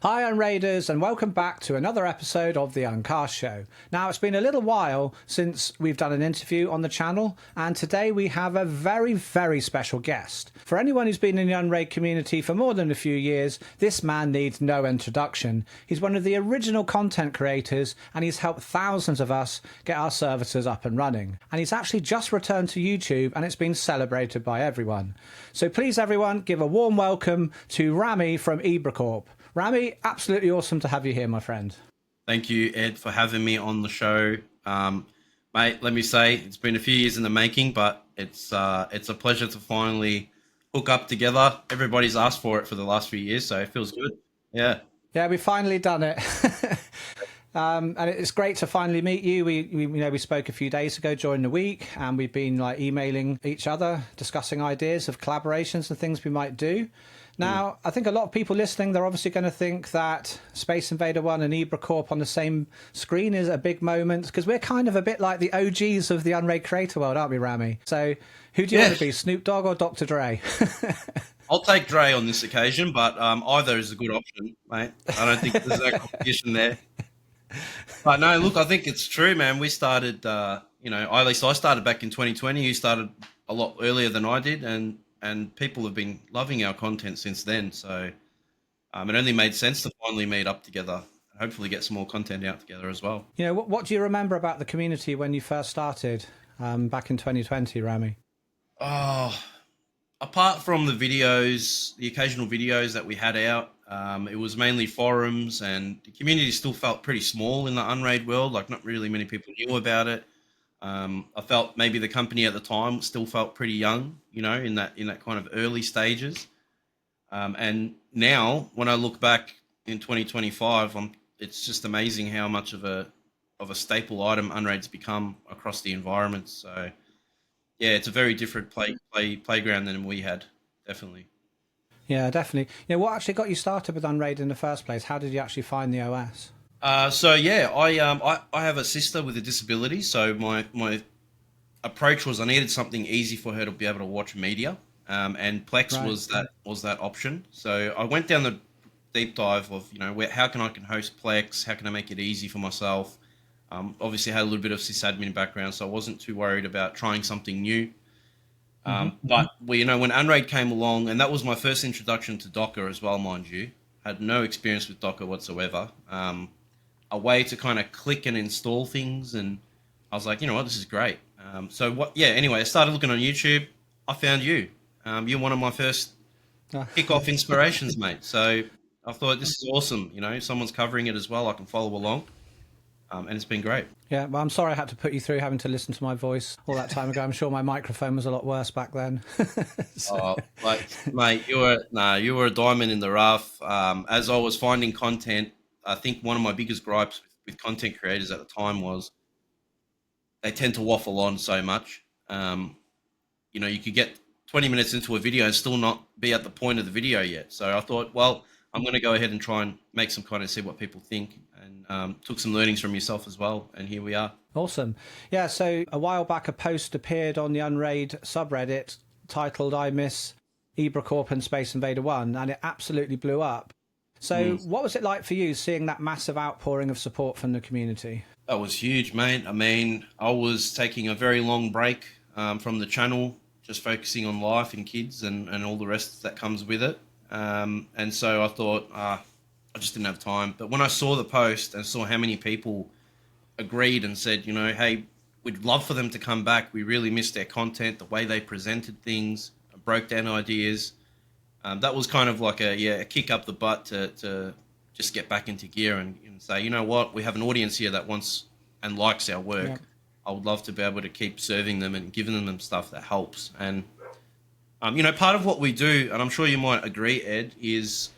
Hi Unraiders, and welcome back to another episode of the Uncast show. Now, it's been a little while since we've done an interview on the channel, and today we have a very special guest. For anyone who's been in the Unraid community for more than a few years, this man needs no introduction. He's one of the original content creators, and he's helped thousands of us get our services up and running. And he's actually just returned to YouTube, and it's been celebrated by everyone. So please everyone, give a warm welcome to Ramy from Ibracorp. Ramy, absolutely awesome to have you here, my friend. Thank you, Ed, for having me on the show. Mate, let me say, it's been a few years in the making, but it's a pleasure to finally hook up together. Everybody's asked for it for the last few years, so it feels good. Yeah. Yeah, we've finally done it. And it's great to finally meet you. We spoke a few days ago during the week, and we've been like emailing each other, discussing ideas of collaborations and things we might do. Now, I think a lot of people listening, they're obviously going to think that Spaceinvader One and Ibracorp on the same screen is a big moment, because we're kind of a bit like the OGs of the Unraid creator world, aren't we, Ramy? So who do you want to be, Snoop Dogg or Dr. Dre? I'll take Dre on this occasion, but either is a good option, mate. I don't think there's no competition there. But no, look, I think it's true, man. We started, at least I started back in 2020. You started a lot earlier than I did, and people have been loving our content since then. So it only made sense to finally meet up together and hopefully get some more content out together as well. You know, what do you remember about the community when you first started back in 2020, Ramy? Oh, apart from the videos, the occasional videos that we had out, it was mainly forums, and the community still felt pretty small in the Unraid world. Like, not really many people knew about it. I felt maybe the company at the time still felt pretty young, in that kind of early stages. And now, when I look back in 2025, it's just amazing how much of a staple item Unraid's become across the environment. So, yeah, it's a very different playground than we had, definitely. Yeah, definitely. What actually got you started with Unraid in the first place? How did you actually find the OS? I have a sister with a disability, so my approach was I needed something easy for her to be able to watch media, and Plex was that option. So I went down the deep dive of how can I host Plex, how can I make it easy for myself. Obviously I had a little bit of sysadmin background, so I wasn't too worried about trying something new. But when Unraid came along, and that was my first introduction to Docker as well, mind you, had no experience with Docker whatsoever. A way to kind of click and install things, and I was like, you know what, this is great. Anyway, I started looking on YouTube. I found you. You're one of my first kickoff inspirations, mate. So I thought, this is awesome. Someone's covering it as well. I can follow along. And it's been great. Yeah, well, I'm sorry I had to put you through having to listen to my voice all that time ago. I'm sure my microphone was a lot worse back then. Mate, you were a diamond in the rough. As I was finding content, I think one of my biggest gripes with content creators at the time was they tend to waffle on so much. You could get 20 minutes into a video and still not be at the point of the video yet. So I thought, well, I'm going to go ahead and try and make some content, see what people think, and took some learnings from yourself as well. And here we are. Awesome. Yeah, so a while back, a post appeared on the Unraid subreddit titled I Miss Ibracorp and Spaceinvader One, and it absolutely blew up. So what was it like for you seeing that massive outpouring of support from the community? That was huge, mate. I mean, I was taking a very long break from the channel, just focusing on life and kids and all the rest that comes with it. And so I thought, I just didn't have time. But when I saw the post and saw how many people agreed and said, hey, we'd love for them to come back. We really missed their content, the way they presented things, broke down ideas. That was kind of like a kick up the butt to just get back into gear and say, you know what, we have an audience here that wants and likes our work. Yeah. I would love to be able to keep serving them and giving them stuff that helps. And, part of what we do, and I'm sure you might agree, Ed, is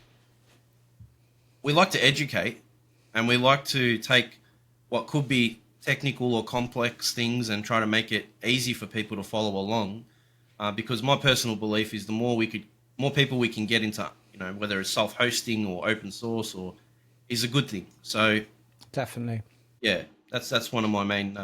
we like to educate, and we like to take what could be technical or complex things and try to make it easy for people to follow along. Because my personal belief is the more people we can get into, whether it's self-hosting or open source is a good thing. So definitely. Yeah, that's one of my main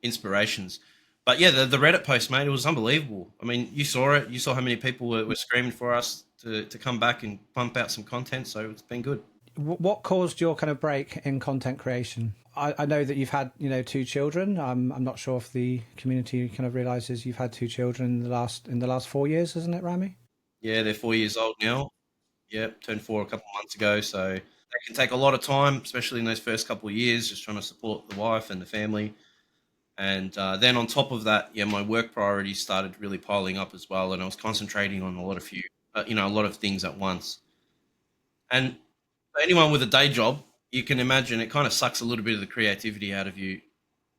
inspirations. But yeah, the Reddit post, mate, it was unbelievable. I mean, you saw it. You saw how many people were screaming for us to come back and pump out some content. So it's been good. What caused your kind of break in content creation? I know that you've had, 2 children. I'm not sure if the community kind of realizes you've had 2 children in the last 4 years, isn't it, Ramy? Yeah, they're 4 years old now. Yep, turned 4 a couple of months ago. So they can take a lot of time, especially in those first couple of years, just trying to support the wife and the family. And then on top of that, yeah, my work priorities started really piling up as well, and I was concentrating on a lot of things at once. And for anyone with a day job, you can imagine it kind of sucks a little bit of the creativity out of you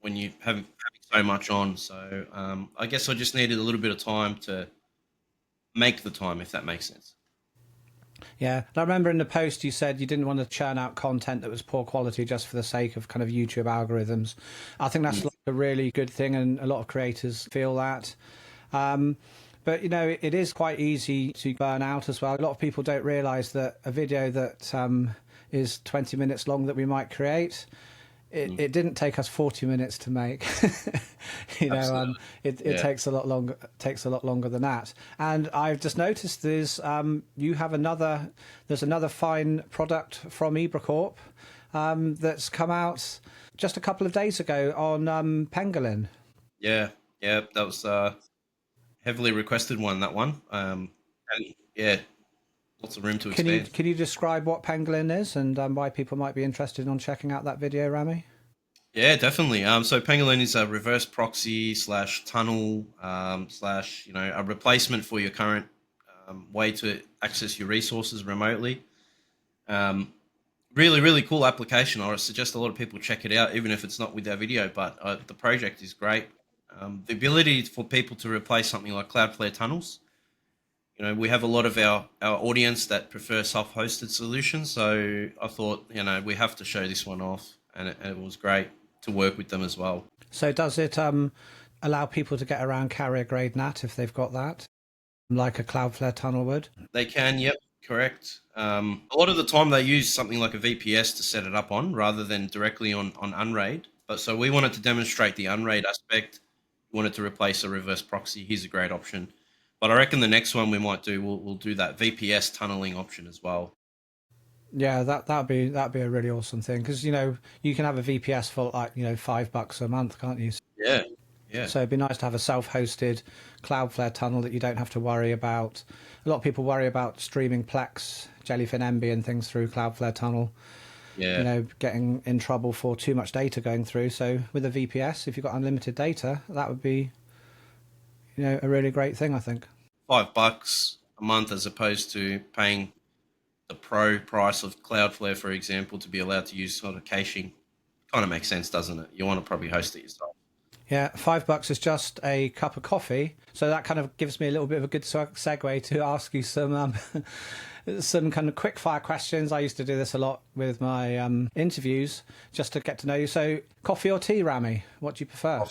when you having so much on. So I guess I just needed a little bit of time to make the time, if that makes sense. Yeah, and I remember in the post you said you didn't want to churn out content that was poor quality just for the sake of kind of YouTube algorithms. I think that's like a really good thing, and a lot of creators feel that. But, it is quite easy to burn out as well. A lot of people don't realise that a video that is 20 minutes long that we might create, it didn't take us 40 minutes to make. It takes a lot longer than that. And I've just noticed there's another fine product from Ibracorp that's come out just a couple of days ago on Pangolin. Yeah, that was heavily requested one. That one, and yeah, lots of room to expand. Can you describe what Pangolin is and why people might be interested in checking out that video, Ramy? Yeah, definitely. So Pangolin is a reverse proxy / tunnel / a replacement for your current way to access your resources remotely. Really, really cool application. I suggest a lot of people check it out, even if it's not with our video. But the project is great. The ability for people to replace something like Cloudflare Tunnels. We have a lot of our audience that prefer self-hosted solutions. So I thought, we have to show this one off, and it was great to work with them as well. So does it allow people to get around carrier grade NAT if they've got that, like a Cloudflare tunnel would? They can, yep, correct. A lot of the time they use something like a VPS to set it up on rather than directly on Unraid. But so we wanted to demonstrate the Unraid aspect. We wanted to replace a reverse proxy. Here's a great option. But I reckon the next one we might do, we'll do that VPS tunneling option as well. Yeah, that'd be a really awesome thing, because you can have a VPS for like $5 a month, can't you? Yeah. So it'd be nice to have a self-hosted Cloudflare tunnel that you don't have to worry about. A lot of people worry about streaming Plex, Jellyfin, MB, and things through Cloudflare tunnel. Yeah. Getting in trouble for too much data going through. So with a VPS, if you've got unlimited data, that would be a really great thing, I think. $5 a month as opposed to paying the pro price of Cloudflare, for example, to be allowed to use sort of caching. Kind of makes sense, doesn't it? You want to probably host it yourself. Yeah, $5 is just a cup of coffee. So that kind of gives me a little bit of a good segue to ask you some kind of quick fire questions. I used to do this a lot with my interviews just to get to know you. So coffee or tea, Ramy? What do you prefer?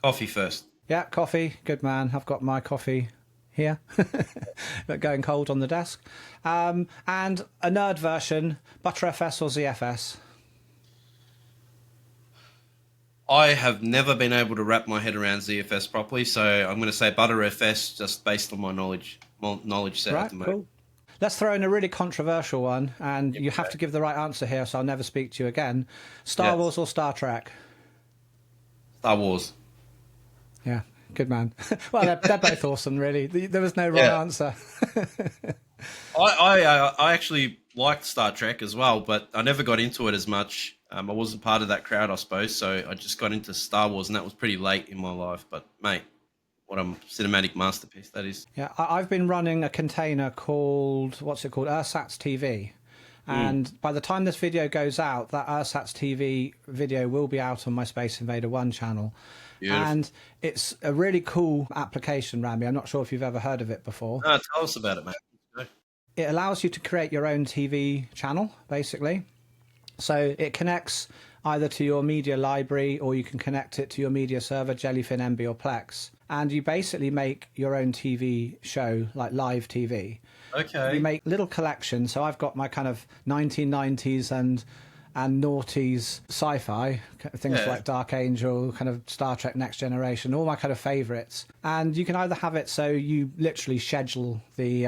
Coffee first. Yeah, coffee. Good man. I've got my coffee here, but going cold on the desk. And a nerd version, btrfs or ZFS? I have never been able to wrap my head around ZFS properly, so I'm going to say btrfs just based on my knowledge set at the moment. Cool. Let's throw in a really controversial one, and you have to give the right answer here, so I'll never speak to you again. Star Wars or Star Trek? Star Wars. Yeah, good man. Well, they're both awesome, really. There was no wrong answer. I actually liked Star Trek as well, but I never got into it as much. I wasn't part of that crowd, I suppose, so I just got into Star Wars, and that was pretty late in my life. But, mate, what a cinematic masterpiece that is. Yeah, I've been running a container called, Ersatz TV. And by the time this video goes out, that Ersatz TV video will be out on my Spaceinvader One channel. Beautiful. And it's a really cool application, Ramy. I'm not sure if you've ever heard of it before. No, tell us about it, mate. It allows you to create your own TV channel, basically. So it connects either to your media library, or you can connect it to your media server, Jellyfin, MB, or Plex. And you basically make your own TV show, like live TV. Okay. You make little collections. So I've got my kind of 1990s and noughties sci-fi, things like Dark Angel, kind of Star Trek Next Generation, all my kind of favourites. And you can either have it so you literally schedule the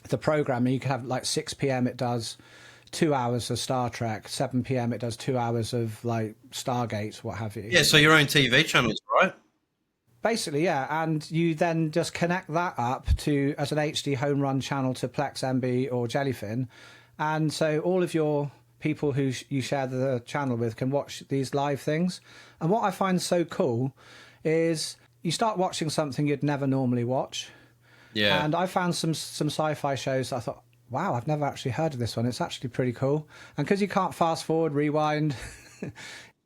the programming, you could have like 6 p.m. it does 2 hours of Star Trek, 7 p.m. it does 2 hours of like Stargate, what have you. Yeah, so your own TV channels, right? Basically, yeah, and you then just connect that up to as an HD home run channel to Plex, MB, or Jellyfin, and so all of your people who you share the channel with can watch these live things. And what I find so cool is you start watching something you'd never normally watch. Yeah. And I found some sci-fi shows that I thought, wow, I've never actually heard of this one. It's actually pretty cool. And because you can't fast forward, rewind,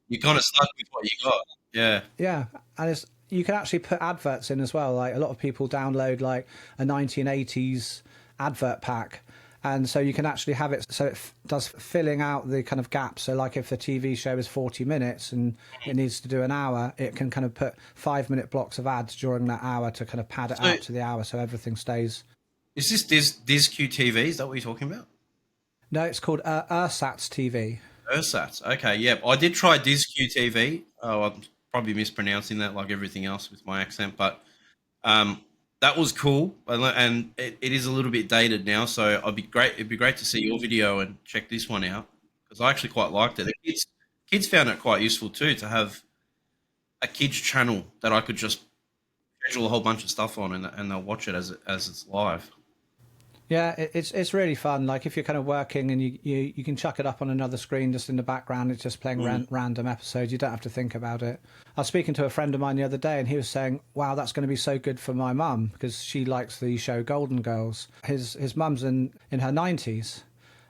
you're kind of stuck with what you got. Yeah. Yeah, and you can actually put adverts in as well. Like a lot of people download like a 1980s advert pack, and so you can actually have it so it does filling out the kind of gaps. So like if the TV show is 40 minutes and it needs to do an hour, it can kind of put 5-minute blocks of ads during that hour to kind of pad it out to the hour, so everything stays. Is this DizQ TV? Is that what you're talking about? No, it's called Ersatz TV. Ersatz. Okay, yeah. I did try DizQ TV. Oh, I'm probably mispronouncing that like everything else with my accent, but that was cool, and it is a little bit dated now. So it'd be great to see your video and check this one out, because I actually quite liked it. The kids found it quite useful too, to have a kids channel that I could just schedule a whole bunch of stuff on, and they'll watch it as it's live. Yeah, it's really fun. Like if you're kind of working and you can chuck it up on another screen just in the background, it's just playing random episodes. You don't have to think about it. I was speaking to a friend of mine the other day and he was saying, wow, that's going to be so good for my mum because she likes the show Golden Girls. His mum's in her 90s.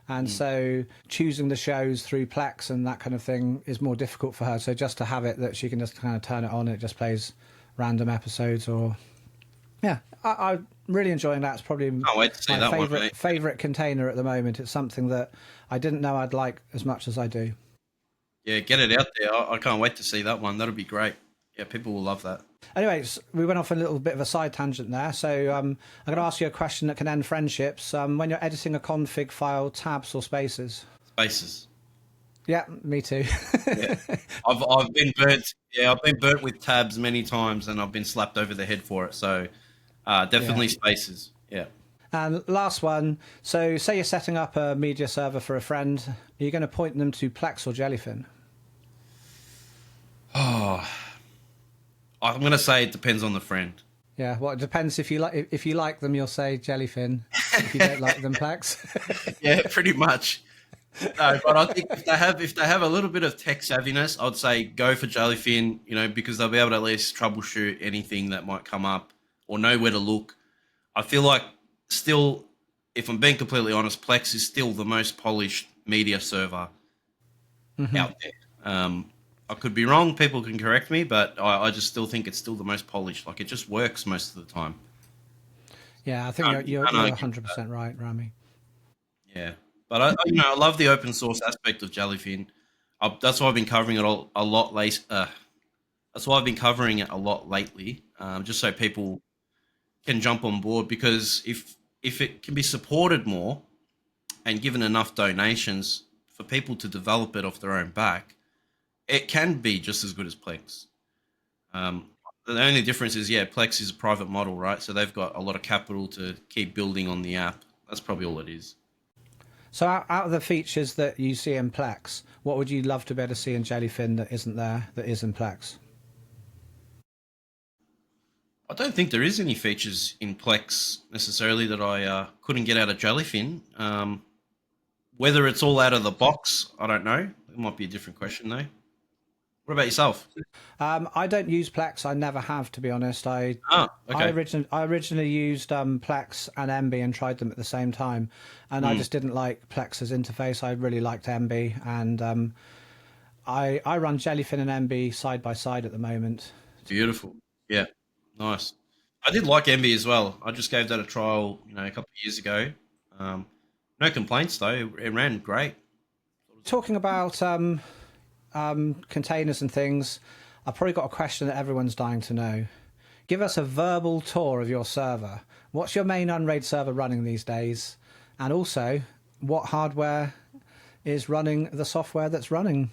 And so choosing the shows through Plex and that kind of thing is more difficult for her. So just to have it that she can just kind of turn it on, it just plays random episodes or... Yeah, I'm really enjoying that. It's probably my favourite container at the moment. It's something that I didn't know I'd like as much as I do. Yeah, get it out there. I can't wait to see that one. That'll be great. Yeah, people will love that. Anyways, we went off a little bit of a side tangent there. So I'm going to ask you a question that can end friendships. When you're editing a config file, tabs or spaces? Spaces. Yeah, me too. Yeah. I've been burnt. Yeah, I've been burnt with tabs many times, and I've been slapped over the head for it. So definitely spaces. Yeah. And last one. So say you're setting up a media server for a friend. Are you going to point them to Plex or Jellyfin? Oh, I'm going to say it depends on the friend. Yeah, well, it depends. If you like them, you'll say Jellyfin. If you don't like them, Plex. Yeah, pretty much. No, but I think if they have a little bit of tech savviness, I'd say go for Jellyfin, because they'll be able to at least troubleshoot anything that might come up or know where to look. I feel like still, if I'm being completely honest, Plex is still the most polished media server out there. I could be wrong. People can correct me, but I just still think it's still the most polished. Like, it just works most of the time. Yeah, I think you're 100% right, Ramy. Yeah. But I love the open source aspect of Jellyfin. That's why I've been covering it a lot late. That's why I've been covering it a lot lately, just so people can jump on board. Because if it can be supported more and given enough donations for people to develop it off their own back, it can be just as good as Plex. The only difference is, Plex is a private model, right? So they've got a lot of capital to keep building on the app. That's probably all it is. So out of the features that you see in Plex, what would you love to be able to see in Jellyfin that isn't there, that is in Plex? I don't think there is any features in Plex necessarily that I couldn't get out of Jellyfin. Whether it's all out of the box, I don't know. It might be a different question, though. What about yourself? I don't use Plex. I never have, to be honest. Okay. I originally used Plex and MB and tried them at the same time, and I just didn't like Plex's interface. I really liked MB, and I run Jellyfin and MB side by side at the moment. Beautiful. Yeah, nice. I did like MB as well. I just gave that a trial, a couple of years ago. No complaints though. It ran great. Talking about containers and things, I've probably got a question that everyone's dying to know. Give us a verbal tour of your server. What's your main Unraid server running these days? And also, what hardware is running the software that's running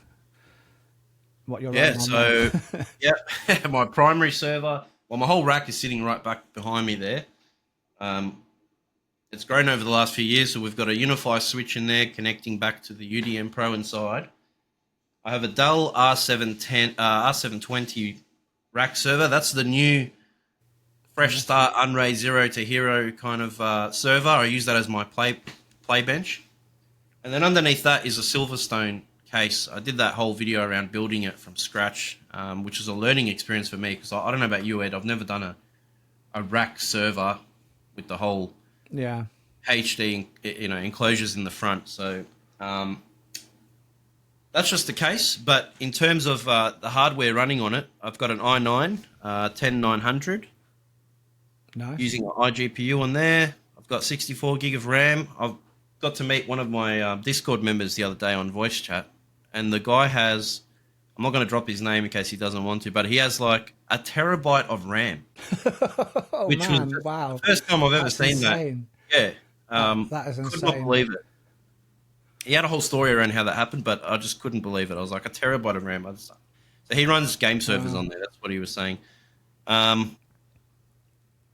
what you're running on? My primary server, my whole rack is sitting right back behind me there. There's It's grown over the last few years, so we've got a Unify switch in there connecting back to the UDM Pro inside. I have a Dell R720 rack server. That's the new fresh start Unraid Zero to Hero kind of server. I use that as my play bench. And then underneath that is a Silverstone case. I did that whole video around building it from scratch, which was a learning experience for me because I don't know about you, Ed. I've never done a rack server with the whole HD enclosures in the front. So that's just the case. But in terms of the hardware running on it, I've got an i9 10900. Nice. Using an iGPU on there. I've got 64 gig of RAM. I've got to meet one of my Discord members the other day on voice chat, and the guy has, I'm not going to drop his name in case he doesn't want to, but he has like a terabyte of RAM. Oh, which man, was wow. the first time I've ever seen insane. that. Yeah. That is insane. Could not believe it. He had a whole story around how that happened, but I just couldn't believe it. I was like, a terabyte of RAM. So he runs game servers on there. That's what he was saying.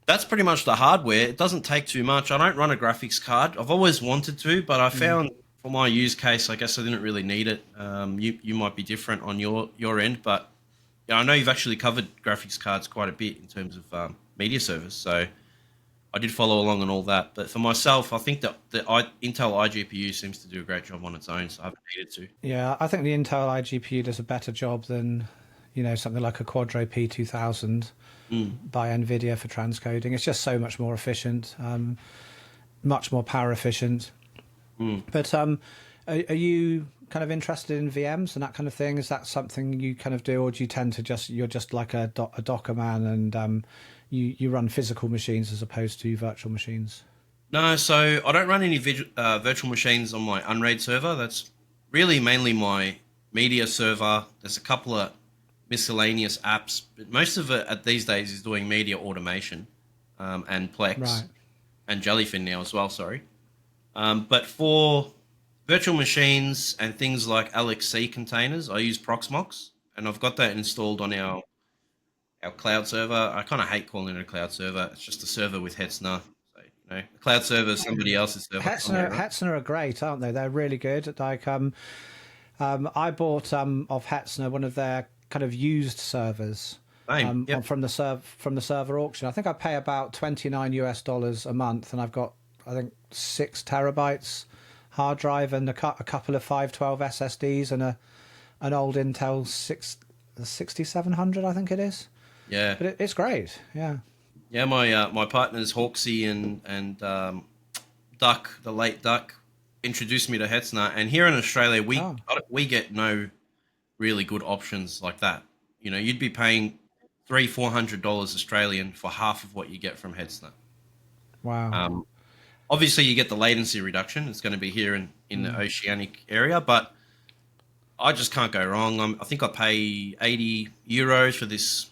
That's pretty much the hardware. It doesn't take too much. I don't run a graphics card. I've always wanted to, but I found for my use case, I guess I didn't really need it. You might be different on your end, but I know you've actually covered graphics cards quite a bit in terms of media servers, so I did follow along on all that. But for myself, I think that the Intel iGPU seems to do a great job on its own, so I haven't needed to. Yeah, I think the Intel iGPU does a better job than, something like a Quadro P2000 by NVIDIA for transcoding. It's just so much more efficient, much more power efficient. But are you kind of interested in VMs and that kind of thing? Is that something you kind of do, or do you tend to you're just like a Docker man and you run physical machines as opposed to virtual machines? No, so I don't run any virtual machines on my Unraid server. That's really mainly my media server. There's a couple of miscellaneous apps, but most of it at these days is doing media automation and Plex and Jellyfin now as well, sorry. But for virtual machines and things like LXC containers, I use Proxmox, and I've got that installed on our cloud server. I kind of hate calling it a cloud server. It's just a server with Hetzner. So, a cloud server is somebody else's server. Hetzner are great, aren't they? They're really good. Like I bought off Hetzner one of their kind of used servers from the server auction. I think I pay about $29 a month, and I've got, I think, 6 terabytes hard drive and a couple of 512 SSDs and an old Intel 6700, I think it is. Yeah, but it's great. Yeah. My partners Hawksy and Duck, the late Duck, introduced me to Hetzner, and here in Australia we get no really good options like that. You'd be paying $300-400 Australian for half of what you get from Hetzner. Wow. Obviously, you get the latency reduction. It's going to be here in the oceanic area, but I just can't go wrong. I think I pay €80 for this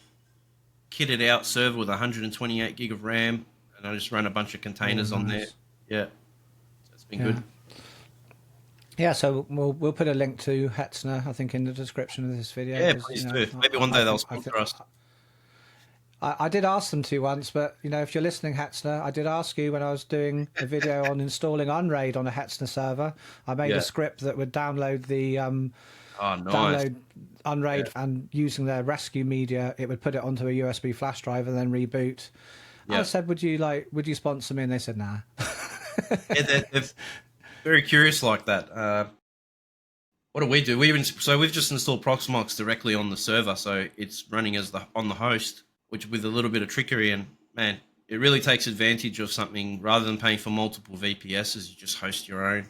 kitted out server with 128 gig of RAM, and I just run a bunch of containers on there. Yeah, so it's been good. Yeah, so we'll put a link to Hetzner, I think, in the description of this video. Yeah, please do. Maybe one day they'll sponsor us. I did ask them to once, but if you're listening, Hetzner, I did ask you when I was doing a video on installing Unraid on a Hetzner server. I made a script that would download the download Unraid, and using their rescue media, it would put it onto a USB flash drive and then reboot. I said, would you sponsor me? And they said, nah. Yeah, they're very curious like that. What do? We've just installed Proxmox directly on the server, so it's running as on the host, which with a little bit of trickery, and man, it really takes advantage of something. Rather than paying for multiple VPSs, you just host your own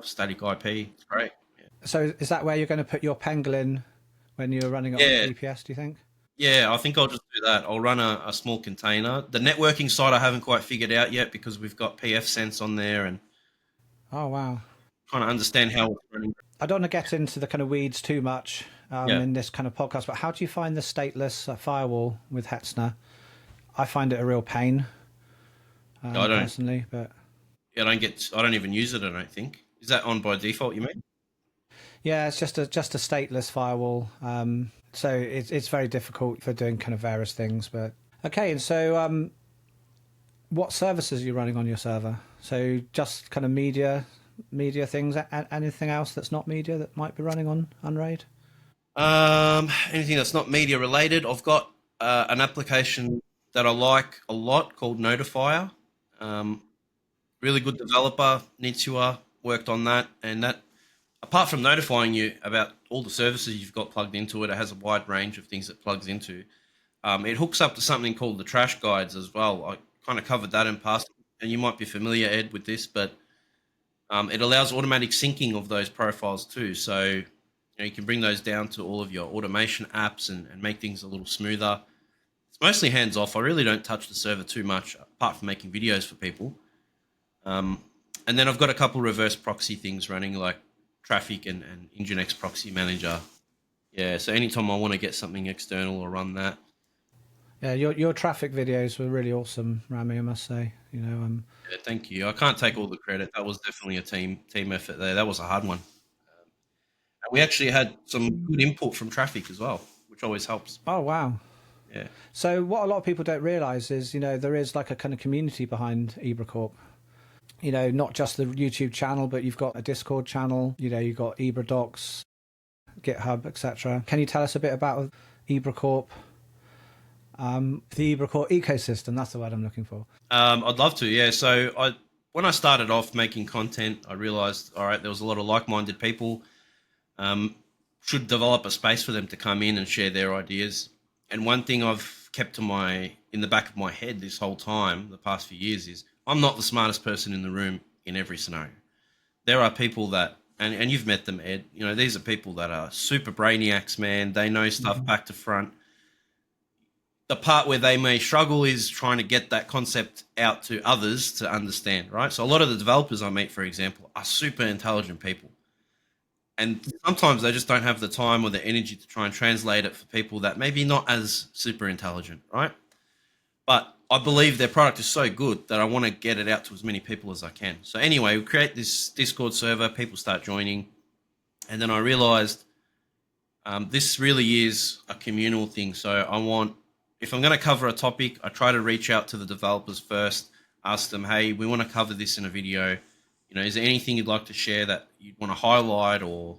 static IP. It's great. Yeah. So is that where you're going to put your Pangolin when you're running it on VPS, do you think? Yeah, I think I'll just do that. I'll run a small container. The networking side I haven't quite figured out yet because we've got pfSense on there, and oh wow, trying to understand how it's running. I don't want to get into the kind of weeds too much in this kind of podcast, but how do you find the stateless firewall with Hetzner? I find it a real pain personally, but I don't even use it. I don't think. Is that on by default? You mean? Yeah, it's just a stateless firewall. So it's very difficult for doing kind of various things. But okay, and so What services are you running on your server? So just kind of media things. Anything else that's not media that might be running on Unraid? Anything that's not media related. I've got an application that I like a lot called Notifiarr. Really good developer, Nitzua, worked on that. And that, apart from notifying you about all the services you've got plugged into it, it has a wide range of things it plugs into. It hooks up to something called the trash guides as well. I kind of covered that in past, and you might be familiar, Ed, with this, but it allows automatic syncing of those profiles too. So you can bring those down to all of your automation apps and make things a little smoother. It's mostly hands off. I really don't touch the server too much, apart from making videos for people. And then I've got a couple reverse proxy things running, like Traefik and Nginx Proxy Manager. Yeah, so anytime I want to get something external, I'll run that. Yeah, your Traefik videos were really awesome, Ramy, I must say. Yeah, thank you. I can't take all the credit. That was definitely a team effort there. That was a hard one. And we actually had some good input from Traefik as well, which always helps. Oh, wow. Yeah. So what a lot of people don't realise is, there is like a kind of community behind Ibracorp. Not just the YouTube channel, but you've got a Discord channel, you've got Ibradocs, GitHub, etc. Can you tell us a bit about Ibracorp, the Ibracorp ecosystem? That's the word I'm looking for. I'd love to, yeah. So when I started off making content, I realized, all right, there was a lot of like-minded people. Should develop a space for them to come in and share their ideas. And one thing I've kept in the back of my head this whole time, the past few years, is I'm not the smartest person in the room in every scenario. There are people that, and you've met them, Ed, these are people that are super brainiacs, man. They know stuff back to front. The part where they may struggle is trying to get that concept out to others to understand, right? So a lot of the developers I meet, for example, are super intelligent people. And sometimes they just don't have the time or the energy to try and translate it for people that maybe not as super intelligent, right? But I believe their product is so good that I want to get it out to as many people as I can. So anyway, we create this Discord server, people start joining. And then I realized this really is a communal thing. So if I'm going to cover a topic, I try to reach out to the developers first, ask them, hey, we want to cover this in a video. Is there anything you'd like to share that you'd want to highlight or,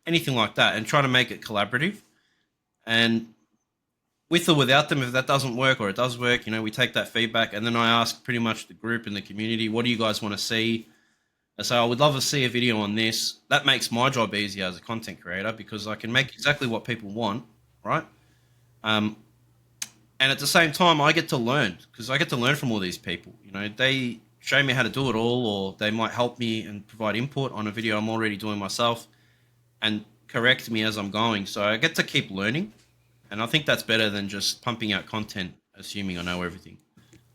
anything like that, and try to make it collaborative. And with or without them, if that doesn't work or it does work, we take that feedback, and then I ask pretty much the group and the community, what do you guys want to see? I say, I would love to see a video on this. That makes my job easier as a content creator because I can make exactly what people want, right? And at the same time, I get to learn because I get to learn from all these people. They show me how to do it all, or they might help me and provide input on a video I'm already doing myself and correct me as I'm going. So I get to keep learning. And I think that's better than just pumping out content, assuming I know everything.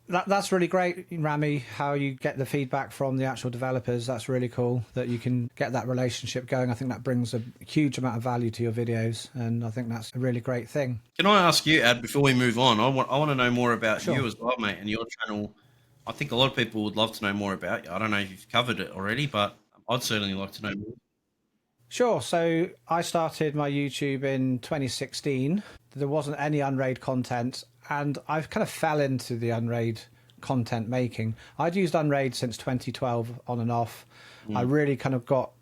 That's really great, Ramy, how you get the feedback from the actual developers. That's really cool that you can get that relationship going. I think that brings a huge amount of value to your videos, and I think that's a really great thing. Can I ask you, Ad, before we move on, I want to know more about you as well, mate, and your channel. I think a lot of people would love to know more about you. I don't know if you've covered it already, but I'd certainly like to know more. Sure. So I started my YouTube in 2016. There wasn't any Unraid content, and I kind of fell into the Unraid content making. I'd used Unraid since 2012 on and off. I really kind of got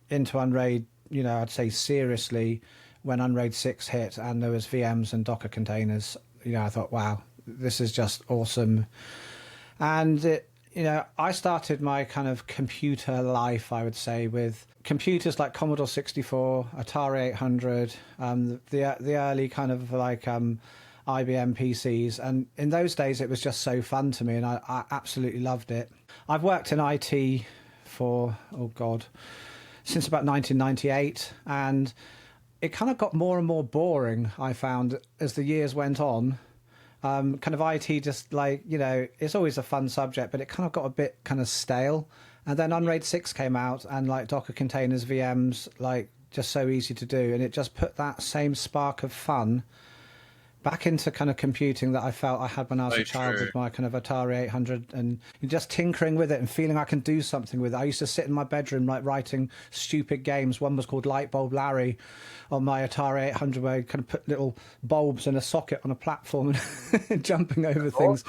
into Unraid, I'd say seriously when Unraid 6 hit and there was VMs and Docker containers. I thought, wow, this is just awesome. And I started my kind of computer life, I would say, with computers like Commodore 64, Atari 800, the early kind of like IBM PCs. And in those days, it was just so fun to me, and I absolutely loved it. I've worked in IT for, since about 1998, and it kind of got more and more boring, I found, as the years went on. Kind of IT just like, it's always a fun subject, but it kind of got a bit kind of stale. And then Unraid 6 came out, and like Docker containers, VMs, like just so easy to do. And it just put that same spark of fun back into kind of computing that I felt I had when I was a child with my kind of Atari 800, and just tinkering with it and feeling I can do something with it. I used to sit in my bedroom like writing stupid games. One was called Lightbulb Larry on my Atari 800, where you kind of put little bulbs in a socket on a platform and jumping over things.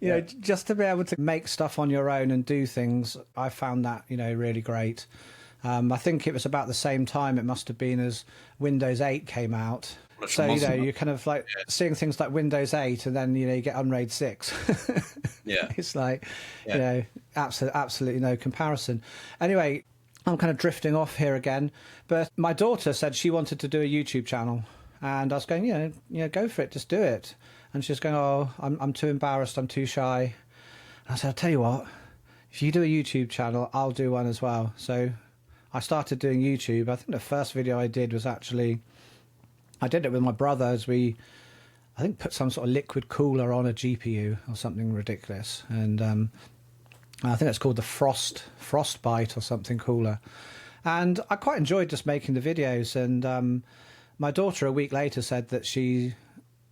You know, just to be able to make stuff on your own and do things, I found that, you know, really great. I think it was about the same time, it must have been, as Windows 8 came out. So, you know, you're kind of like seeing things like Windows 8, and then, you know, you get Unraid 6. Yeah. It's like, you know, absolutely no comparison. Anyway, I'm kind of drifting off here again, but my daughter said she wanted to do a YouTube channel, and I was going, yeah, go for it, just do it. And she's going, oh, I'm too embarrassed, I'm too shy. And I said, I'll tell you what, if you do a YouTube channel, I'll do one as well. So I started doing YouTube. I think the first video I did was actually, I did it with my brother as we, I think, put some sort of liquid cooler on a GPU or something ridiculous. And I think it's called the Frostbite or something cooler. And I quite enjoyed just making the videos. And my daughter a week later said that she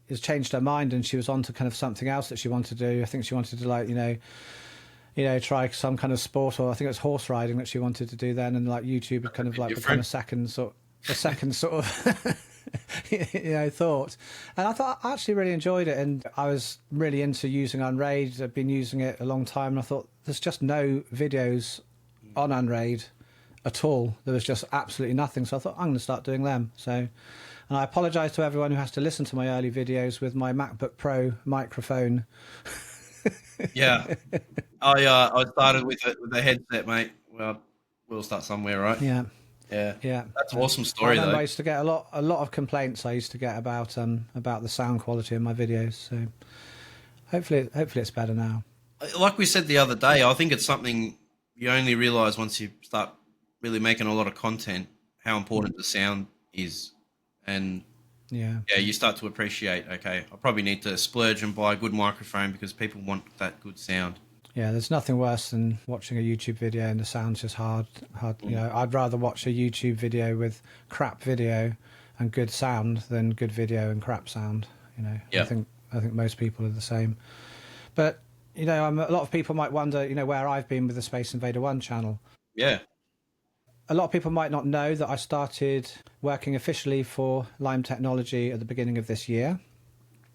has changed her mind and she was on to kind of something else that she wanted to do. I think she wanted to, like, you know, try some kind of sport, or I think it was horse riding that she wanted to do then. And like YouTube had kind of like become a second sort of you know, thought. And I thought I actually really enjoyed it, and I was really into using Unraid. I've been using it a long time, and I thought there's just no videos on Unraid at all. There was just absolutely nothing, so I thought I'm going to start doing them. So, and I apologise to everyone who has to listen to my early videos with my MacBook Pro microphone. Yeah, I started with the headset, mate. Well, we'll start somewhere, right? Yeah. Yeah. That's an awesome story, though. I used to get a lot of complaints. I used to get about the sound quality of my videos. So hopefully it's better now. Like we said the other day, I think it's something you only realise once you start really making a lot of content how important the sound is, and yeah, you start to appreciate. Okay, I probably need to splurge and buy a good microphone because people want that good sound. Yeah, there's nothing worse than watching a YouTube video and the sound's just hard. You know, I'd rather watch a YouTube video with crap video and good sound than good video and crap sound. You know, I think most people are the same. But you know, a lot of people might wonder, you know, where I've been with the SpaceinvaderOne channel. Yeah. A lot of people might not know that I started working officially for Lime Technology at the beginning of this year,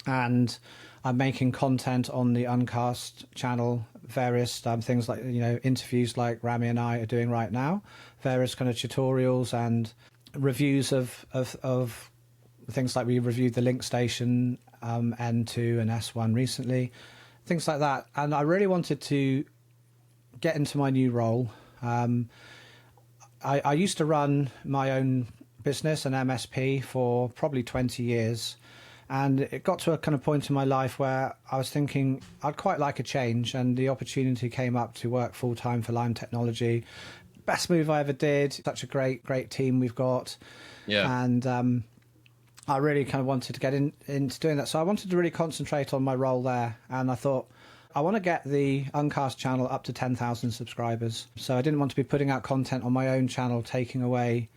and I'm making content on the Uncast channel, various things like, you know, interviews like Ramy and I are doing right now, various kind of tutorials and reviews of things like we reviewed the Link Station N2 and S1 recently, things like that. And I really wanted to get into my new role. I used to run my own business, an MSP, for probably 20 years. And it got to a kind of point in my life where I was thinking I'd quite like a change, and the opportunity came up to work full-time for Lime Technology. Best move I ever did. Such a great team we've got. Yeah. And I really kind of wanted to get into doing that. So I wanted to really concentrate on my role there. And I thought, I want to get the Uncast channel up to 10,000 subscribers. So I didn't want to be putting out content on my own channel, taking away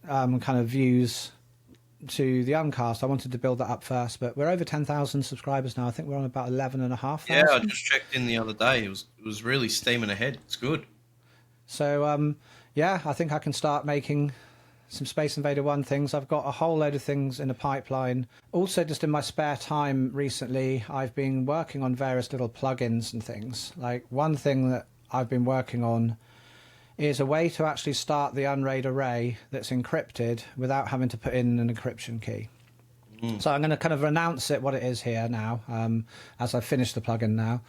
kind of views to the Uncast. I wanted to build that up first, but we're over 10,000 subscribers now. I think we're on about 11,500. Yeah, I just checked in the other day. It was really steaming ahead. It's good. So yeah, I think I can start making some Spaceinvader One things. I've got a whole load of things in the pipeline. Also, just in my spare time recently, I've been working on various little plugins and things. Like, one thing that I've been working on is a way to actually start the Unraid array that's encrypted without having to put in an encryption key. So I'm going to kind of announce what it is here now, as I finish the plugin now.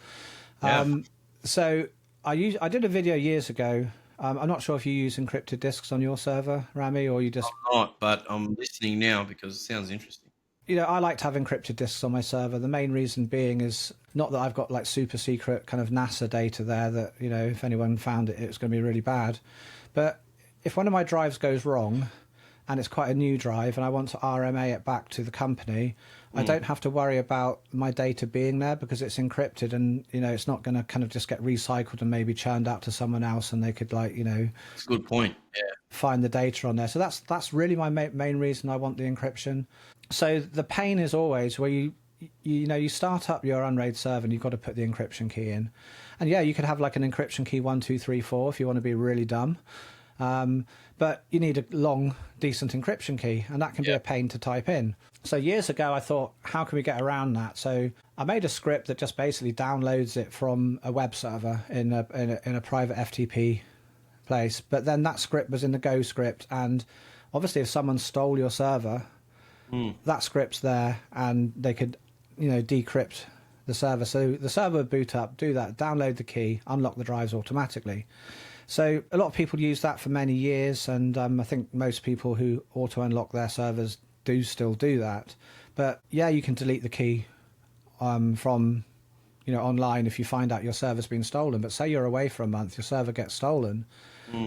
So I did a video years ago. I'm not sure if you use encrypted disks on your server, Ramy, or you just... I'm not, but I'm listening now because it sounds interesting. You know, I like to have encrypted disks on my server. The main reason being is not that I've got like super secret kind of NASA data there that, you know, if anyone found it, it's going to be really bad. But if one of my drives goes wrong, and it's quite a new drive, and I want to RMA it back to the company, I don't have to worry about my data being there because it's encrypted, and, you know, it's not going to kind of just get recycled and maybe churned out to someone else, and they could, like, you know... That's a good point, yeah. Find the data on there. So that's really my main reason I want the encryption. So the pain is always where you start up your Unraid server and you've got to put the encryption key in. And yeah, you could have like an encryption key 1234 if you want to be really dumb. But you need a long, decent encryption key, and that can be a pain to type in. So years ago, I thought, how can we get around that? So I made a script that just basically downloads it from a web server in a private FTP place. But then that script was in the Go script, and obviously if someone stole your server, that script's there, and they could, decrypt the server. So the server would boot up, do that, download the key, unlock the drives automatically. So a lot of people use that for many years, and I think most people who auto-unlock their servers do still do that. But yeah, you can delete the key from online if you find out your server's been stolen. But say you're away for a month, your server gets stolen,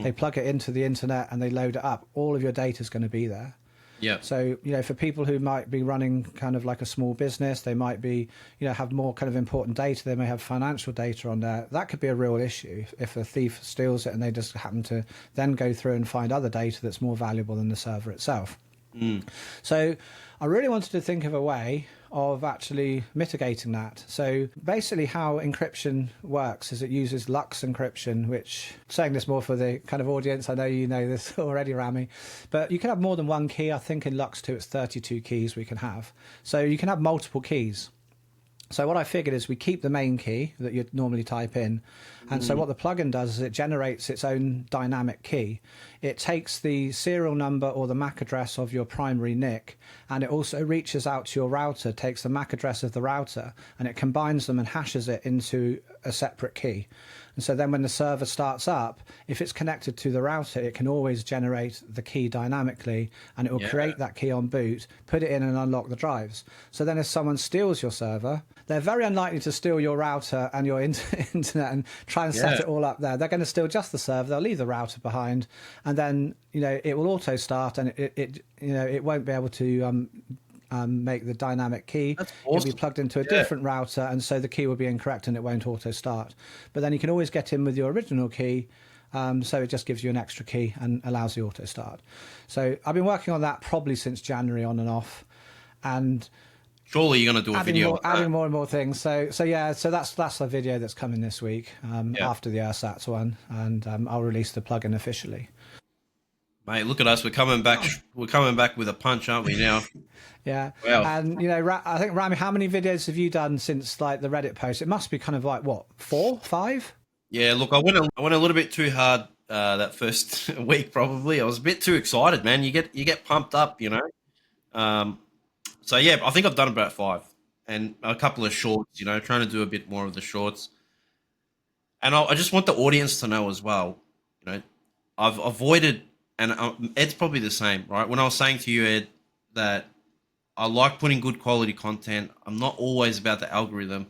they plug it into the internet and they load it up. All of your data is going to be there. Yeah. So, for people who might be running kind of like a small business, they might be, have more kind of important data. They may have financial data on there. That could be a real issue if a thief steals it and they just happen to then go through and find other data that's more valuable than the server itself. So I really wanted to think of a way of actually mitigating that. So basically how encryption works is it uses LUKS encryption, which, saying this more for the kind of audience, I know you know this already, Ramy, but you can have more than one key. I think in LUKS 2 it's 32 keys we can have. So you can have multiple keys. So what I figured is we keep the main key that you'd normally type in. And so what the plugin does is it generates its own dynamic key. It takes the serial number or the MAC address of your primary NIC, and it also reaches out to your router, takes the MAC address of the router, and it combines them and hashes it into a separate key. And so then when the server starts up, if it's connected to the router, it can always generate the key dynamically, and it will create that key on boot, put it in and unlock the drives. So then if someone steals your server, they're very unlikely to steal your router and your internet and try and set it all up there. They're going to steal just the server. They'll leave the router behind, and then it will auto start, and it won't be able to make the dynamic key. That's awesome. It'll be plugged into a different router, and so the key will be incorrect and it won't auto start. But then you can always get in with your original key. So it just gives you an extra key and allows the auto start. So I've been working on that probably since January on and off, and surely you're going to do a video adding more and more things. So that's a video that's coming this week after the Ersatz one, and I'll release the plugin officially. Mate, look at us. We're coming back. We're coming back with a punch, aren't we now? Yeah. Wow. And I think, Ramy, how many videos have you done since like the Reddit post? It must be kind of like what, 4, 5? Yeah, look, I went a little bit too hard that first week. Probably I was a bit too excited, man. You get pumped up, So yeah, I think I've done about 5 and a couple of shorts. Trying to do a bit more of the shorts. And I just want the audience to know as well. I've avoided, and Ed's probably the same, right? When I was saying to you, Ed, that I like putting good quality content, I'm not always about the algorithm.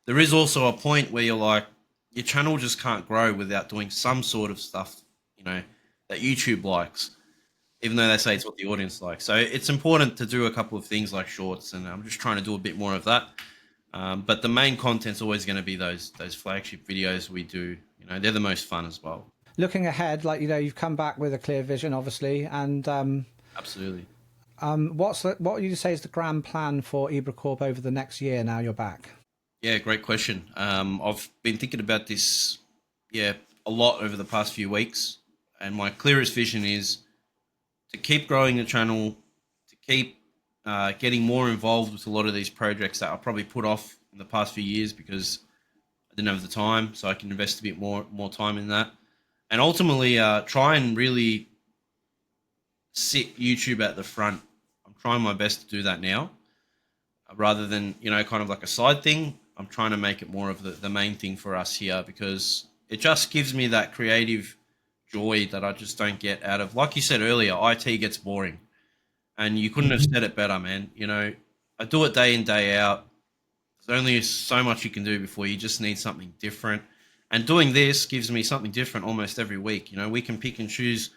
There is also a point where you're like, your channel just can't grow without doing some sort of stuff, that YouTube likes, even though they say it's what the audience likes. So it's important to do a couple of things like shorts, and I'm just trying to do a bit more of that. But the main content's always going to be those flagship videos we do. They're the most fun as well. Looking ahead, you've come back with a clear vision, obviously, and absolutely. What would you say is the grand plan for Ibracorp over the next year? Now you're back. Yeah, great question. I've been thinking about this, a lot over the past few weeks, and my clearest vision is to keep growing the channel, to keep getting more involved with a lot of these projects that I probably put off in the past few years because I didn't have the time, so I can invest a bit more time in that, and ultimately try and really sit YouTube at the front. I'm trying my best to do that now, rather than kind of like a side thing. I'm trying to make it more of the main thing for us here, because it just gives me that creative joy that I just don't get out of, like you said earlier, IT gets boring, and you couldn't have said it better, man. I do it day in, day out. There's only so much you can do before you just need something different, and doing this gives me something different almost every week. We can pick and choose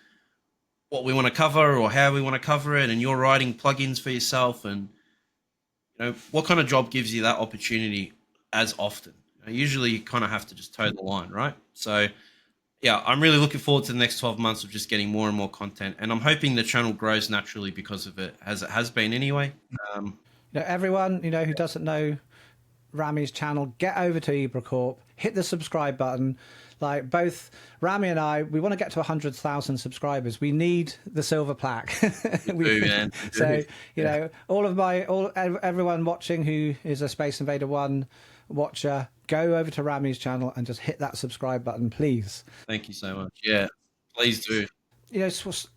what we want to cover or how we want to cover it, and you're writing plugins for yourself, and what kind of job gives you that opportunity as often? Usually you kind of have to just toe the line, right? So yeah, I'm really looking forward to the next 12 months of just getting more and more content. And I'm hoping the channel grows naturally because of it, as it has been anyway. Everyone, who doesn't know Ramy's channel, get over to Ibracorp, hit the subscribe button. Like both Ramy and I, we want to get to 100,000 subscribers. We need the silver plaque. Man. So, everyone watching who is a Spaceinvader One watcher, go over to Ramy's channel and just hit that subscribe button, please. Thank you so much. Yeah, please do.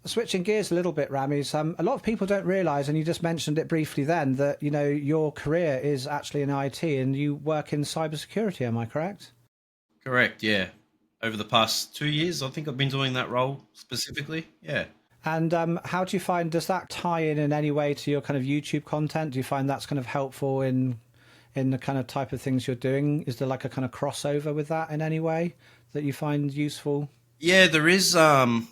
Switching gears a little bit, Ramy, a lot of people don't realise, and you just mentioned it briefly then, that, your career is actually in IT and you work in cybersecurity, am I correct? Correct, yeah. Over the past 2 years, I think I've been doing that role specifically, yeah. And how do you find, does that tie in any way to your kind of YouTube content? Do you find that's kind of helpful in the kind of type of things you're doing? Is there like a kind of crossover with that in any way that you find useful? Yeah, there is in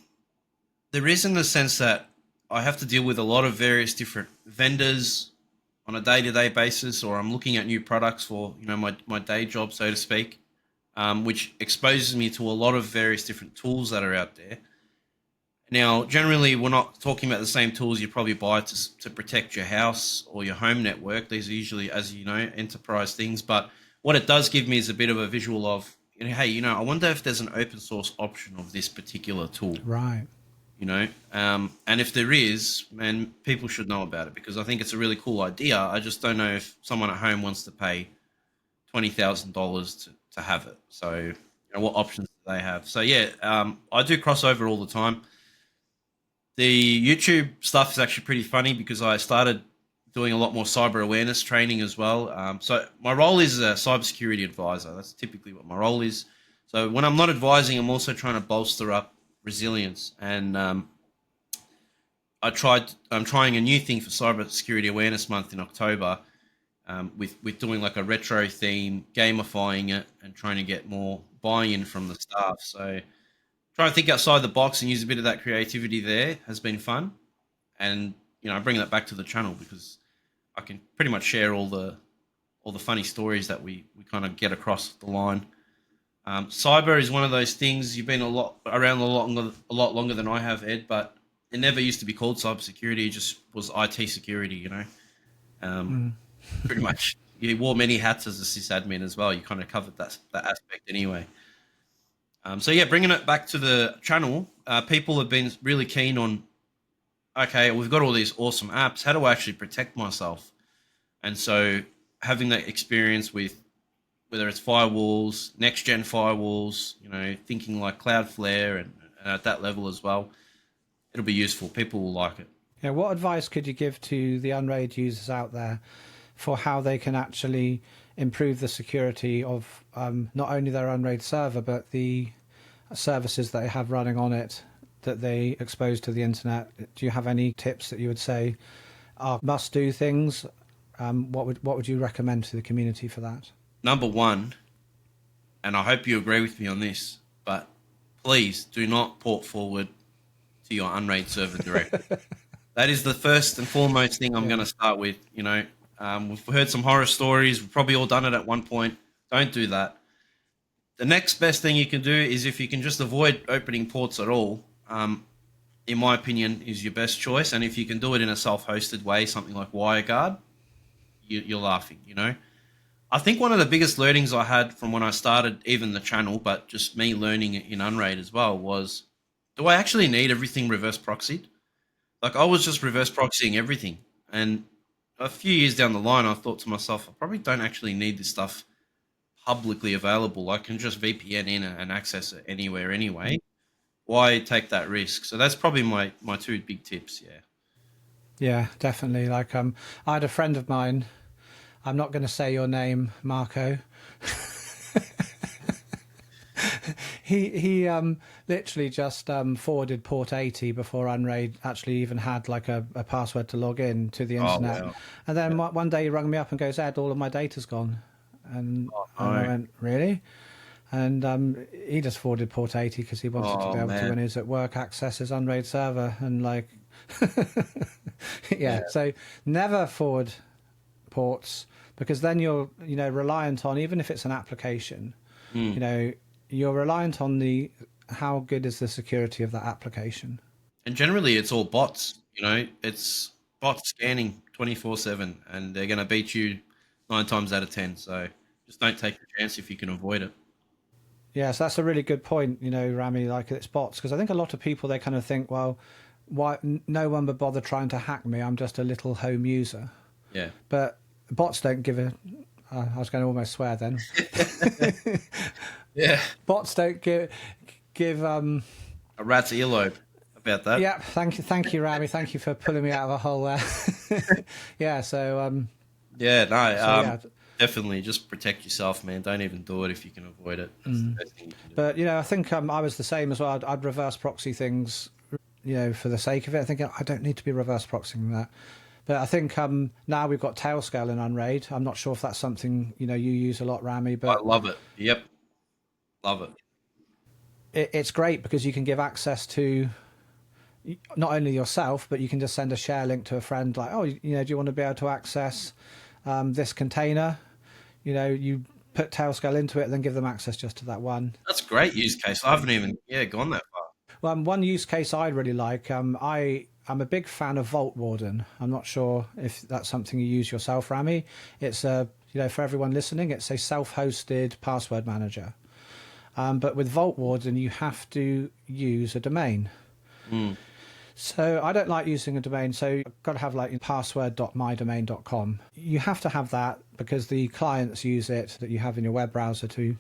the sense that I have to deal with a lot of various different vendors on a day-to-day basis, or I'm looking at new products for, my day job, so to speak, which exposes me to a lot of various different tools that are out there. Now, generally, we're not talking about the same tools you probably buy to protect your house or your home network. These are usually, as you know, enterprise things. But what it does give me is a bit of a visual of, hey, I wonder if there's an open source option of this particular tool. Right. And if there is, man, people should know about it, because I think it's a really cool idea. I just don't know if someone at home wants to pay $20,000 to have it. So, what options do they have? So, yeah, I do crossover all the time. The YouTube stuff is actually pretty funny because I started doing a lot more cyber awareness training as well. So my role is a cybersecurity advisor. That's typically what my role is. So when I'm not advising, I'm also trying to bolster up resilience. And I'm trying a new thing for Cybersecurity Awareness Month in October, with doing like a retro theme, gamifying it, and trying to get more buy-in from the staff. So trying to think outside the box and use a bit of that creativity there has been fun. And, I bring that back to the channel because I can pretty much share all the funny stories that we kind of get across the line. Cyber is one of those things. You've been around a lot longer than I have, Ed, but it never used to be called cybersecurity. It just was IT security, Pretty much. You wore many hats as a sysadmin as well. You kind of covered that aspect anyway. So yeah, bringing it back to the channel, people have been really keen on, okay, we've got all these awesome apps. How do I actually protect myself? And so having that experience with whether it's firewalls, next-gen firewalls, thinking like Cloudflare and at that level as well, it'll be useful. People will like it. Yeah, what advice could you give to the Unraid users out there for how they can actually improve the security of not only their Unraid server, but the services that they have running on it that they expose to the internet? Do you have any tips that you would say are must-do things? What would you recommend to the community for that? Number one, and I hope you agree with me on this, but please do not port forward to your Unraid server directly. That is the first and foremost thing I'm going to start with. We've heard some horror stories. We've probably all done it at one point. Don't do that. The next best thing you can do is, if you can just avoid opening ports at all, in my opinion, is your best choice. And if you can do it in a self-hosted way, something like WireGuard, you're laughing, I think one of the biggest learnings I had from when I started even the channel, but just me learning it in Unraid as well, was, do I actually need everything reverse proxied? Like, I was just reverse proxying everything. And a few years down the line, I thought to myself, I probably don't actually need this stuff publicly available. I can just VPN in and access it anywhere anyway. Why take that risk? So that's probably my two big tips. Yeah, definitely. Like, I had a friend of mine, I'm not going to say your name, Marco. he literally just forwarded port 80 before Unraid actually even had like a password to log in to the internet. Oh, wow. And then one day he rang me up and goes, Ed, all of my data's gone. And I went, really? And he just forwarded port 80 because he wanted to be able to, when he was at work, access his Unraid server. And like, yeah, so never forward ports, because then you're, reliant on, even if it's an application, you're reliant on the how good is the security of that application? And generally, it's all bots. It's bots scanning 24/7, and they're going to beat you 9 times out of 10. So just don't take the chance if you can avoid it. Yes, that's a really good point, Ramy, like it's bots. Because I think a lot of people, they kind of think, well, why no one would bother trying to hack me? I'm just a little home user. Yeah. But bots don't give a... I was going to almost swear then. Yeah. Bots don't give a rat's earlobe about that. Yeah, thank you, Ramy. Thank you for pulling me out of a hole there. Yeah, so... Definitely just protect yourself, man. Don't even do it if you can avoid it. That's the best thing you can do. But, I think I was the same as well. I'd reverse proxy things, for the sake of it. I think I don't need to be reverse proxying that. But I think now we've got Tailscale in Unraid. I'm not sure if that's something, you use a lot, Ramy. But I love it. Yep. Love it. It's great because you can give access to not only yourself, but you can just send a share link to a friend like, oh, do you want to be able to access this container? You put Tailscale into it and then give them access just to that one. That's a great use case. I haven't even gone that far. Well, one use case I really like, I'm a big fan of Vault Warden. I'm not sure if that's something you use yourself, Ramy. It's for everyone listening, it's a self-hosted password manager. But with Vault Warden, you have to use a domain. So I don't like using a domain. So you've got to have like password.mydomain.com. You have to have that because the clients use it that you have in your web browser to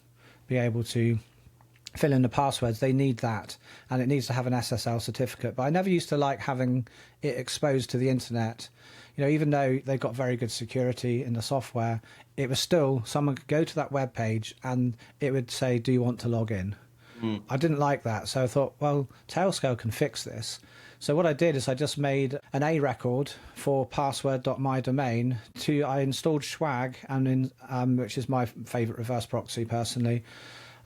be able to fill in the passwords. They need that, and it needs to have an SSL certificate. But I never used to like having it exposed to the internet. Even though they've got very good security in the software, it was still, someone could go to that web page and it would say, do you want to log in? I didn't like that. So I thought, well, Tailscale can fix this. So what I did is I just made an A record for password.mydomain. I installed SWAG, which is my favorite reverse proxy personally,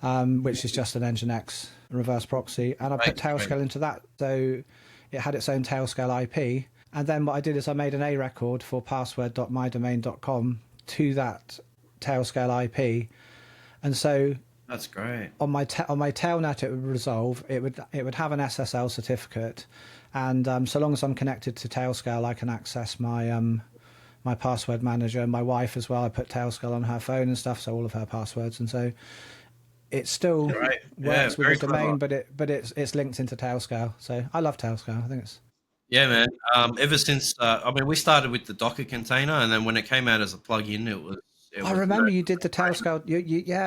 which is just an Nginx reverse proxy. And I put Tailscale into that. So it had its own Tailscale IP. And then what I did is I made an A record for password.mydomain.com to that Tailscale IP. And so that's great. On my tailnet, it would resolve. It would have an SSL certificate, and so long as I'm connected to Tailscale, I can access my my password manager. And my wife as well. I put Tailscale on her phone and stuff, so all of her passwords. And so it still works with the domain, but it's linked into Tailscale. So I love Tailscale. I think it's... Yeah, man. Ever since, we started with the Docker container, and then when it came out as a plugin, it was... I remember you did the Tailscale.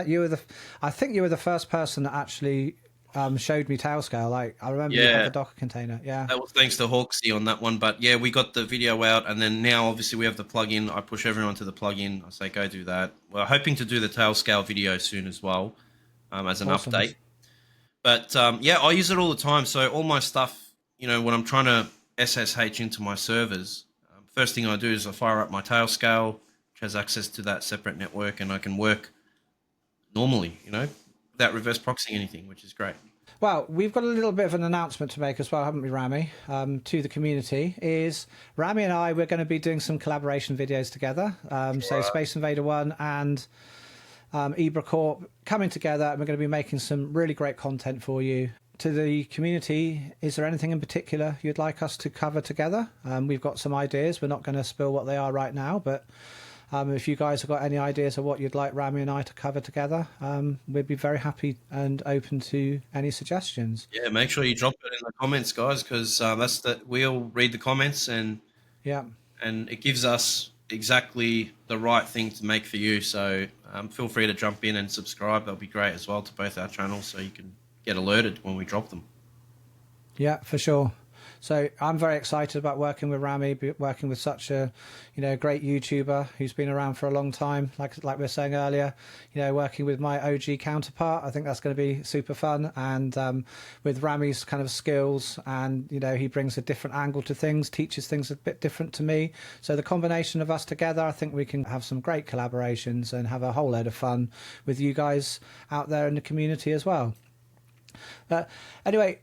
You were I think you were the first person that actually showed me Tailscale. Like I remember you had the Docker container. Yeah, that was thanks to Hawksy on that one. But yeah, we got the video out, and then now obviously we have the plugin. I push everyone to the plugin. I say go do that. We're hoping to do the Tailscale video soon as well, as an update. But I use it all the time. So all my stuff, when I'm trying to SSH into my servers, first thing I do is I fire up my Tailscale, has access to that separate network, and I can work normally, without reverse proxying anything, which is great. Well, we've got a little bit of an announcement to make as well, haven't we, Ramy? To the community is Ramy and we're going to be doing some collaboration videos together. So Spaceinvader One and Ibracorp coming together, and we're going to be making some really great content for you. To the community, is there anything in particular you'd like us to cover together? We've got some ideas. We're not going to spill what they are right now, but if you guys have got any ideas of what you'd like Ramy and I to cover together, we'd be very happy and open to any suggestions. Yeah, make sure you drop it in the comments, guys, because we'll read the comments, and it gives us exactly the right thing to make for you. So feel free to jump in and subscribe. That'll be great as well to both our channels, so you can get alerted when we drop them. Yeah, for sure. So I'm very excited about working with Ramy, working with such a, great YouTuber who's been around for a long time. Like we were saying earlier, working with my OG counterpart, I think that's going to be super fun. And with Ramy's kind of skills, and he brings a different angle to things, teaches things a bit different to me. So the combination of us together, I think we can have some great collaborations and have a whole load of fun with you guys out there in the community as well. But anyway,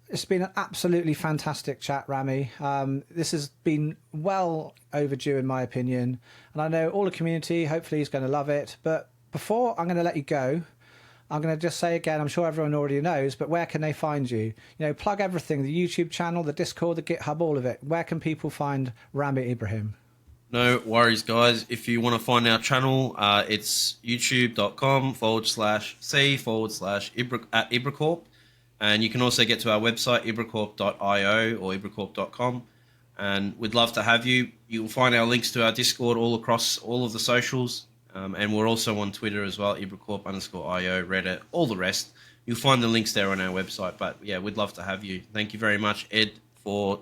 it's been an absolutely fantastic chat, Ramy. This has been well overdue, in my opinion. And I know all the community, hopefully, is going to love it. But before I'm going to let you go, I'm going to just say again, I'm sure everyone already knows, but where can they find you? You know, plug everything, the YouTube channel, the Discord, the GitHub, all of it. Where can people find Ramy Ibrahim? No worries, guys. If you want to find our channel, it's youtube.com/c/Ibracorp. And you can also get to our website, ibracorp.io or ibracorp.com. And we'd love to have you. You'll find our links to our Discord all across all of the socials. And we're also on Twitter as well, Ibracorp_IO, Reddit, all the rest. You'll find the links there on our website. But yeah, we'd love to have you. Thank you very much, Ed, for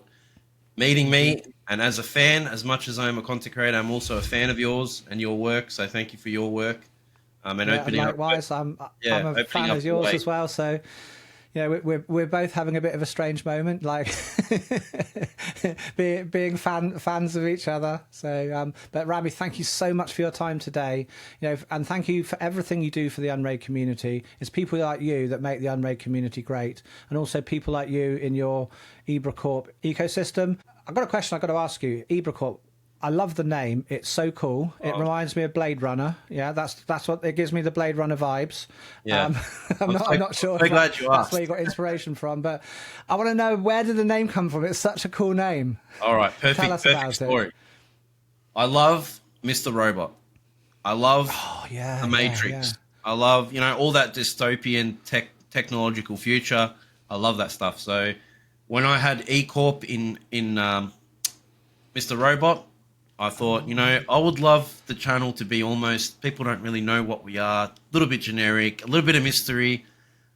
meeting me. And as a fan, as much as I'm a content creator, I'm also a fan of yours and your work. So thank you for your work. And opening likewise, I'm a fan of yours as well. So yeah, we're both having a bit of a strange moment, like being fans of each other. So, but Ramy, thank you so much for your time today. You know, and thank you for everything you do for the Unraid community. It's people like you that make the Unraid community great, and also people like you in your Ibracorp ecosystem. I've got a question I've got to ask you. Ibracorp, I love the name. It's so cool. It reminds me of Blade Runner. Yeah, that's what it gives me, the Blade Runner vibes. Yeah, I'm not sure if that's where you got inspiration from, but I want to know, where did the name come from? It's such a cool name. All right, perfect story. It. I love Mr. Robot. I love the Matrix. I love, you know, all that dystopian technological future. I love that stuff. So when I had E-Corp in Mr. Robot, I thought, you know, I would love the channel to be almost, people don't really know what we are, a little bit generic, a little bit of mystery,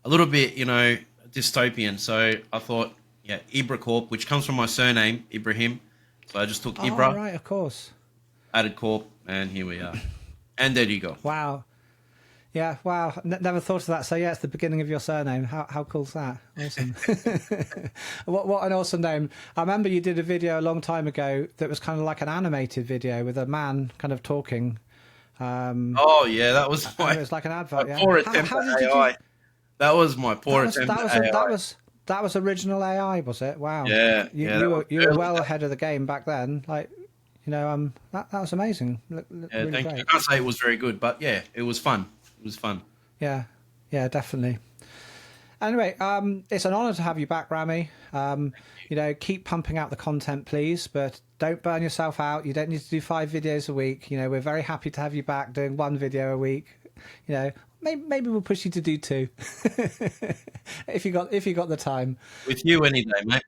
a little bit, you know, dystopian. So I thought, yeah, Ibracorp, which comes from my surname, Ibrahim. So I just took Ibra. Oh, right, of course. Added Corp, and here we are. And there you go. Wow. Yeah, wow. Never thought of that. So yeah, it's the beginning of your surname. How cool's that? Awesome. What an awesome name. I remember you did a video a long time ago that was kind of like an animated video with a man kind of talking. Oh yeah, that was it was like an advert. Yeah. Poor attempt at AI. That was my poor attempt at AI. That was original AI, was it? Wow. Yeah. You were well ahead of the game back then. Like, you know, that was amazing. Really thank great. you. I can't say it was very good, but yeah, it was fun. It was fun. Yeah, definitely. Anyway, it's an honour to have you back, Ramy. You know, keep pumping out the content, please, but don't burn yourself out. You don't need to do 5 videos a week. You know, we're very happy to have you back doing 1 video a week. You know, maybe we'll push you to do 2 if you got the time. With you any day, mate.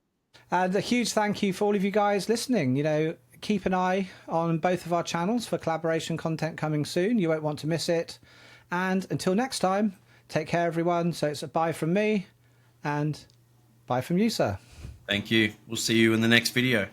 And a huge thank you for all of you guys listening. You know, keep an eye on both of our channels for collaboration content coming soon. You won't want to miss it. And until next time, take care, everyone. So it's a bye from me and bye from you, sir. Thank you. We'll see you in the next video.